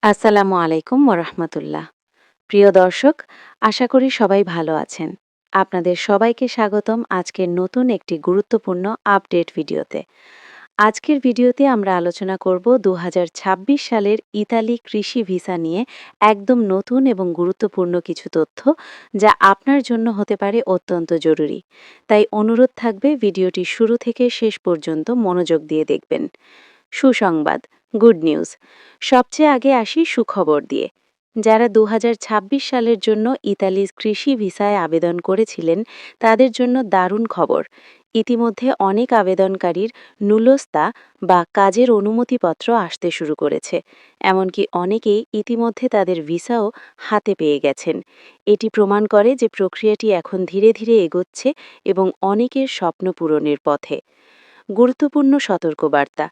আসসালামু আলাইকুম ওরহমতুল্লাহ। প্রিয় দর্শক, আশা করি সবাই ভালো আছেন। আপনাদের সবাইকে স্বাগতম আজকের নতুন একটি গুরুত্বপূর্ণ আপডেট ভিডিওতে। আজকের ভিডিওতে আমরা আলোচনা করব ২০২৬ সালের ইতালি কৃষি ভিসা নিয়ে একদম নতুন এবং গুরুত্বপূর্ণ কিছু তথ্য, যা আপনার জন্য হতে পারে অত্যন্ত জরুরি। তাই অনুরোধ থাকবে ভিডিওটি শুরু থেকে শেষ পর্যন্ত মনোযোগ দিয়ে দেখবেন। সুসংবাদ, গুড নিউজ। সবচেয়ে আগে আসি সুখবর দিয়ে। যারা ২০২৬ সালের জন্য ইতালির কৃষি ভিসায় আবেদন করেছিলেন, তাদের জন্য দারুণ খবর। ইতিমধ্যে অনেক আবেদনকারীর নুলস্তা বা কাজের অনুমতিপত্র আসতে শুরু করেছে। এমনকি অনেকেই ইতিমধ্যে তাদের ভিসাও হাতে পেয়ে গেছেন। এটি প্রমাণ করে যে প্রক্রিয়াটি এখন ধীরে ধীরে এগোচ্ছে এবং অনেকের স্বপ্ন পূরণের পথে। গুরুত্বপূর্ণ সতর্কবার্তা।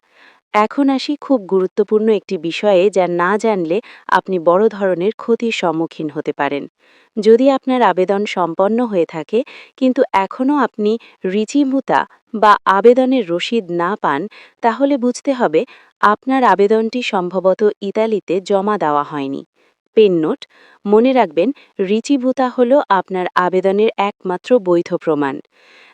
এখন আসি খুব গুরুত্বপূর্ণ একটি বিষয়ে, যা না জানলে আপনি বড় ধরনের ক্ষতির সম্মুখীন হতে পারেন। যদি আপনার আবেদন সম্পন্ন হয়ে থাকে কিন্তু এখনও আপনি রিচিভুতা বা আবেদনের রসিদ না পান, তাহলে বুঝতে হবে আপনার আবেদনটি সম্ভবত ইতালিতে জমা দেওয়া হয়নি। পেন নোট: মনে রাখবেন, রিচিভুতা হল আপনার আবেদনের একমাত্র বৈধ প্রমাণ।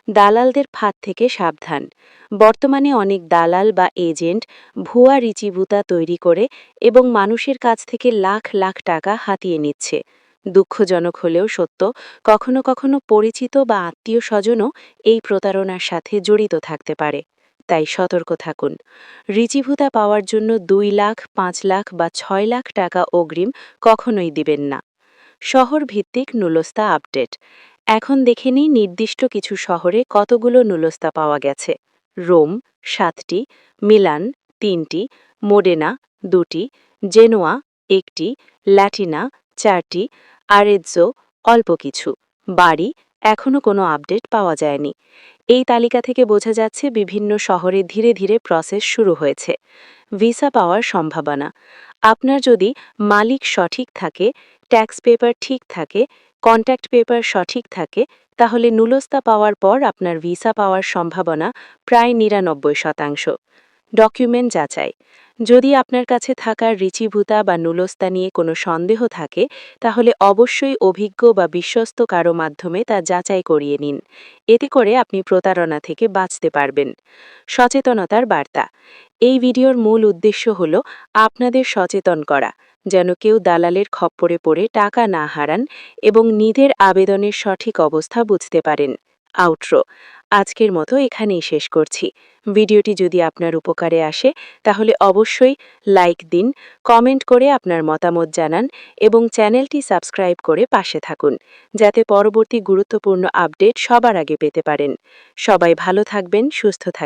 দালালদের ফাঁদ থেকে সাবধান। বর্তমানে অনেক দালাল বা এজেন্ট ভুয়া রিচিভুতা তৈরি করে এবং মানুষের কাছ থেকে লাখ লাখ টাকা হাতিয়ে নিচ্ছে। দুঃখজনক হলেও সত্য, কখনো কখনো পরিচিত বা আত্মীয় স্বজনও এই প্রতারণার সাথে জড়িত থাকতে পারে। তাই সতর্ক থাকুন। রিচিভুতা পাওয়ার জন্য ২ লাখ, ৫ লাখ বা ৬ লাখ টাকা অগ্রিম কখনোই দিবেন না। শহর ভিত্তিক নুলস্তা আপডেট। এখন দেখে নিই নির্দিষ্ট কিছু শহরে কতগুলো নুলস্তা পাওয়া গেছে। রোম ৭টি, মিলান ৩টি, মোডেনা ২টি, জেনোয়া ১টি, ল্যাটিনা ৪টি, আরেজ্জো অল্প কিছু। বাড়ি এখনও কোনো আপডেট পাওয়া যায়নি। এই তালিকা থেকে বোঝা যাচ্ছে বিভিন্ন শহরে ধীরে ধীরে প্রসেস শুরু হয়েছে। ভিসা পাওয়ার সম্ভাবনা। আপনার যদি মালিক সঠিক থাকে, ট্যাক্স পেপার ঠিক থাকে, কন্ট্যাক্ট পেপার সঠিক থাকে, তাহলে নুলস্তা পাওয়ার পর আপনার ভিসা পাওয়ার সম্ভাবনা প্রায় ৯৯%। ডকুমেন্ট যাচাই। যদি আপনার কাছে থাকা রিচিভুতা বা নুলস্তা নিয়ে কোনো সন্দেহ থাকে, তাহলে অবশ্যই অভিজ্ঞ বা বিশ্বস্ত কারো মাধ্যমে তা যাচাই করিয়ে নিন। এতে করে আপনি প্রতারণা থেকে বাঁচতে পারবেন। সচেতনতার বার্তা। এই ভিডিওর মূল উদ্দেশ্য হল আপনাদের সচেতন করা, যেন কেউ দালালের খপ্পরে পড়ে টাকা না হারান এবং নিজের আবেদনের সঠিক অবস্থা বুঝতে পারেন। আউটরো। আজকের মতো এখানেই শেষ করছি। ভিডিওটি যদি আপনার উপকারে আসে, তাহলে অবশ্যই লাইক দিন, কমেন্ট করে আপনার মতামত জানান এবং চ্যানেলটি সাবস্ক্রাইব করে পাশে থাকুন, যাতে পরবর্তী গুরুত্বপূর্ণ আপডেট সবার আগে পেতে পারেন। সবাই ভালো থাকবেন, সুস্থ থাকবেন।